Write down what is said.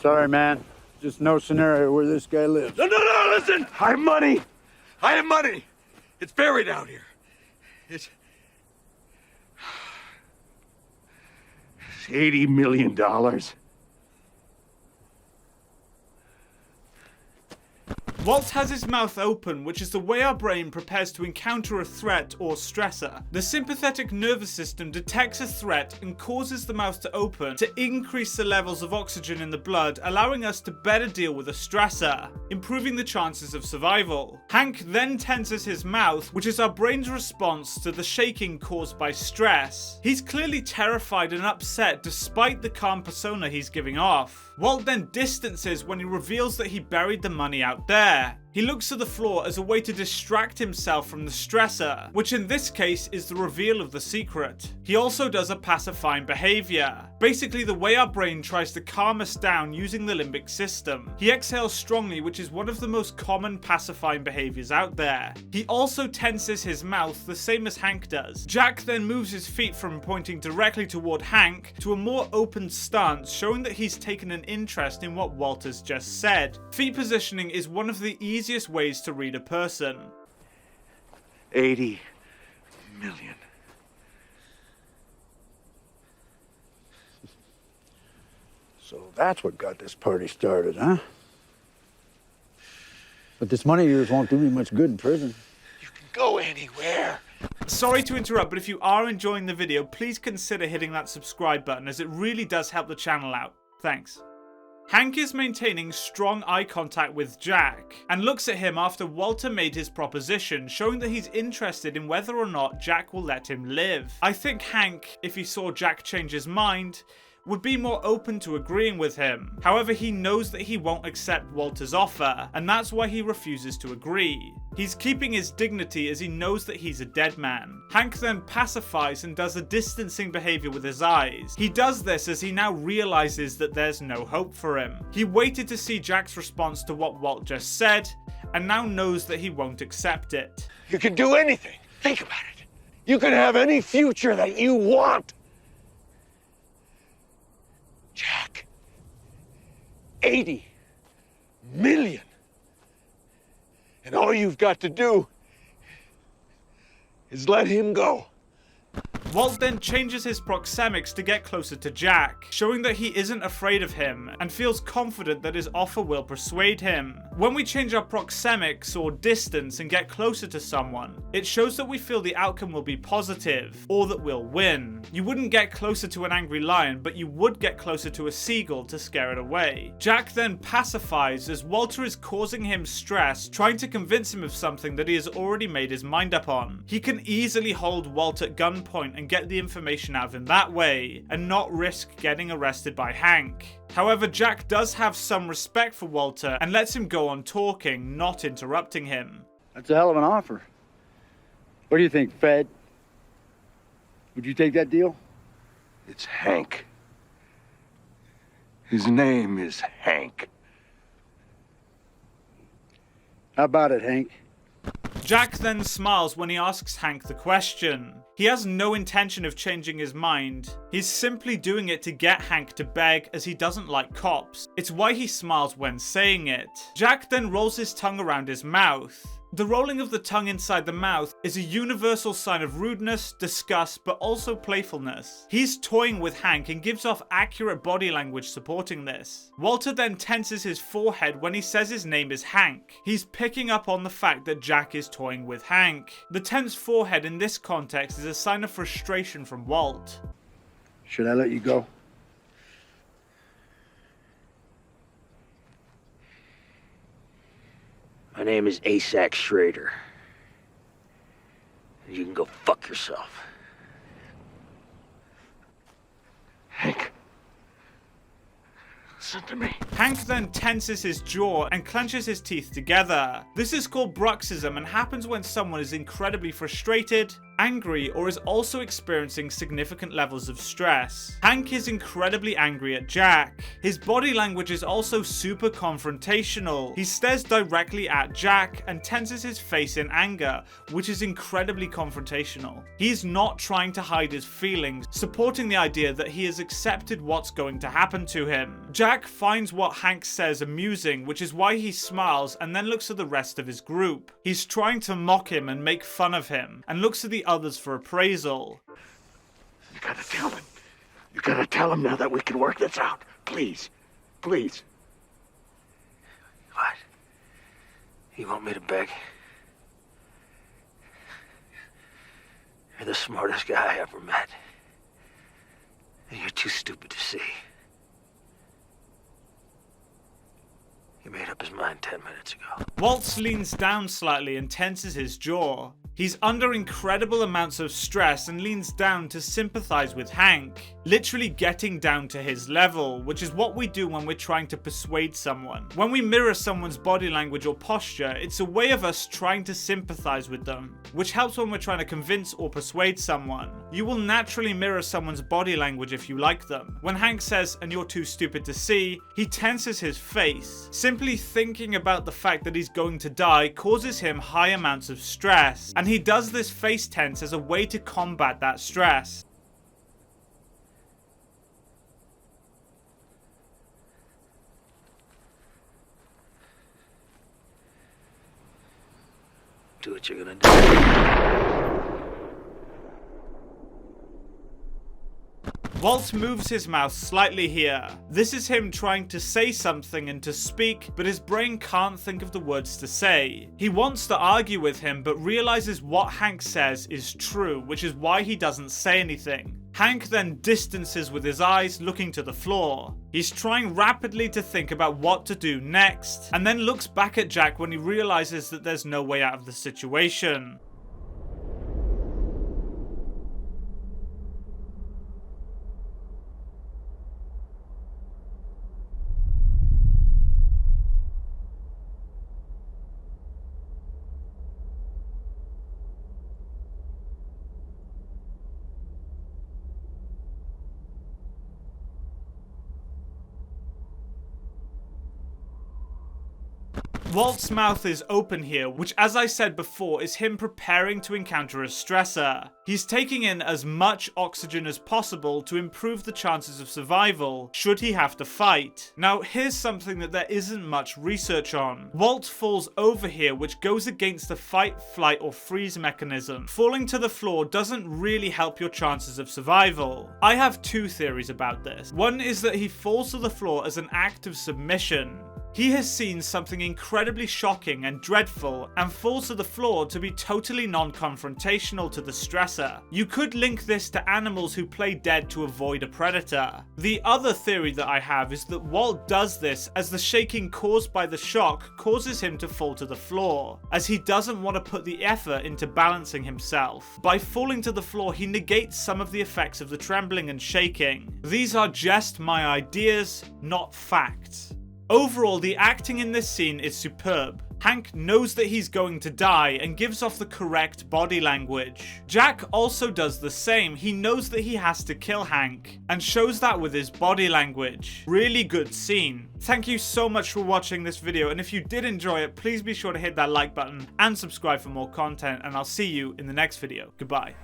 Sorry, man. Just no scenario where this guy lives. No, listen! I have money! It's buried out here. It's $80 million. Walt has his mouth open, which is the way our brain prepares to encounter a threat or stressor. The sympathetic nervous system detects a threat and causes the mouth to open to increase the levels of oxygen in the blood, allowing us to better deal with a stressor, improving the chances of survival. Hank then tenses his mouth, which is our brain's response to the shaking caused by stress. He's clearly terrified and upset despite the calm persona he's giving off. Walt then distances when he reveals that he buried the money out there. He looks to the floor as a way to distract himself from the stressor, which in this case is the reveal of the secret. He also does a pacifying behavior, basically the way our brain tries to calm us down using the limbic system. He exhales strongly, which is one of the most common pacifying behaviors out there. He also tenses his mouth the same as Hank does. Jack then moves his feet from pointing directly toward Hank to a more open stance, showing that he's taken an interest in what Walt has just said. Feet positioning is one of the easiest ways to read a person. 80 million. So that's what got this party started, huh? But this money of yours won't do me much good in prison. You can go anywhere. Sorry to interrupt, but if you are enjoying the video, please consider hitting that subscribe button, as it really does help the channel out. Thanks. Hank is maintaining strong eye contact with Jack, and looks at him after Walter made his proposition, showing that he's interested in whether or not Jack will let him live. I think Hank, if he saw Jack change his mind, would be more open to agreeing with him. However, he knows that he won't accept Walter's offer, and that's why he refuses to agree. He's keeping his dignity as he knows that he's a dead man. Hank then pacifies and does a distancing behavior with his eyes. He does this as he now realizes that there's no hope for him. He waited to see Jack's response to what Walt just said, and now knows that he won't accept it. You can do anything. Think about it. You can have any future that you want. Jack, 80 million. And all you've got to do is let him go. Walt then changes his proxemics to get closer to Jack, showing that he isn't afraid of him and feels confident that his offer will persuade him. When we change our proxemics or distance and get closer to someone, it shows that we feel the outcome will be positive or that we'll win. You wouldn't get closer to an angry lion, but you would get closer to a seagull to scare it away. Jack then pacifies as Walter is causing him stress, trying to convince him of something that he has already made his mind up on. He can easily hold Walt at gunpoint and get the information out of him that way, and not risk getting arrested by Hank. However, Jack does have some respect for Walter and lets him go on talking, not interrupting him. That's a hell of an offer. What do you think, Fed? Would you take that deal? It's Hank. His name is Hank. How about it, Hank? Jack then smiles when he asks Hank the question. He has no intention of changing his mind. He's simply doing it to get Hank to beg, as he doesn't like cops. It's why he smiles when saying it. Jack then rolls his tongue around his mouth. The rolling of the tongue inside the mouth is a universal sign of rudeness, disgust, but also playfulness. He's toying with Hank and gives off accurate body language supporting this. Walter then tenses his forehead when he says his name is Hank. He's picking up on the fact that Jack is toying with Hank. The tense forehead in this context is a sign of frustration from Walt. Should I let you go? My name is Asac Schrader. You can go fuck yourself. Hank, listen to me. Hank then tenses his jaw and clenches his teeth together. This is called bruxism and happens when someone is incredibly frustrated, angry or is also experiencing significant levels of stress. Hank is incredibly angry at Jack. His body language is also super confrontational. He stares directly at Jack and tenses his face in anger, which is incredibly confrontational. He's not trying to hide his feelings, supporting the idea that he has accepted what's going to happen to him. Jack finds what Hank says amusing, which is why he smiles and then looks at the rest of his group. He's trying to mock him and make fun of him, and looks at the others for appraisal. You gotta tell him. You gotta tell him now that we can work this out. Please. Please. What? You want me to beg? You're the smartest guy I ever met. And you're too stupid to see. He made up his mind 10 minutes ago. Waltz leans down slightly and tenses his jaw. He's under incredible amounts of stress and leans down to sympathize with Hank, literally getting down to his level, which is what we do when we're trying to persuade someone. When we mirror someone's body language or posture, it's a way of us trying to sympathize with them, which helps when we're trying to convince or persuade someone. You will naturally mirror someone's body language if you like them. When Hank says, "and you're too stupid to see," he tenses his face. Simply thinking about the fact that he's going to die causes him high amounts of stress, and he does this face tense as a way to combat that stress. Do what you're gonna do. Waltz moves his mouth slightly here. This is him trying to say something and to speak, but his brain can't think of the words to say. He wants to argue with him, but realizes what Hank says is true, which is why he doesn't say anything. Hank then distances with his eyes, looking to the floor. He's trying rapidly to think about what to do next, and then looks back at Jack when he realizes that there's no way out of the situation. Walt's mouth is open here, which, as I said before, is him preparing to encounter a stressor. He's taking in as much oxygen as possible to improve the chances of survival, should he have to fight. Now, here's something that there isn't much research on. Walt falls over here, which goes against the fight, flight, or freeze mechanism. Falling to the floor doesn't really help your chances of survival. I have two theories about this. One is that he falls to the floor as an act of submission. He has seen something incredibly shocking and dreadful and falls to the floor to be totally non-confrontational to the stressor. You could link this to animals who play dead to avoid a predator. The other theory that I have is that Walt does this as the shaking caused by the shock causes him to fall to the floor, as he doesn't want to put the effort into balancing himself. By falling to the floor, he negates some of the effects of the trembling and shaking. These are just my ideas, not facts. Overall, the acting in this scene is superb. Hank knows that he's going to die and gives off the correct body language. Jack also does the same. He knows that he has to kill Hank and shows that with his body language. Really good scene. Thank you so much for watching this video, and if you did enjoy it, please be sure to hit that like button and subscribe for more content, and I'll see you in the next video. Goodbye.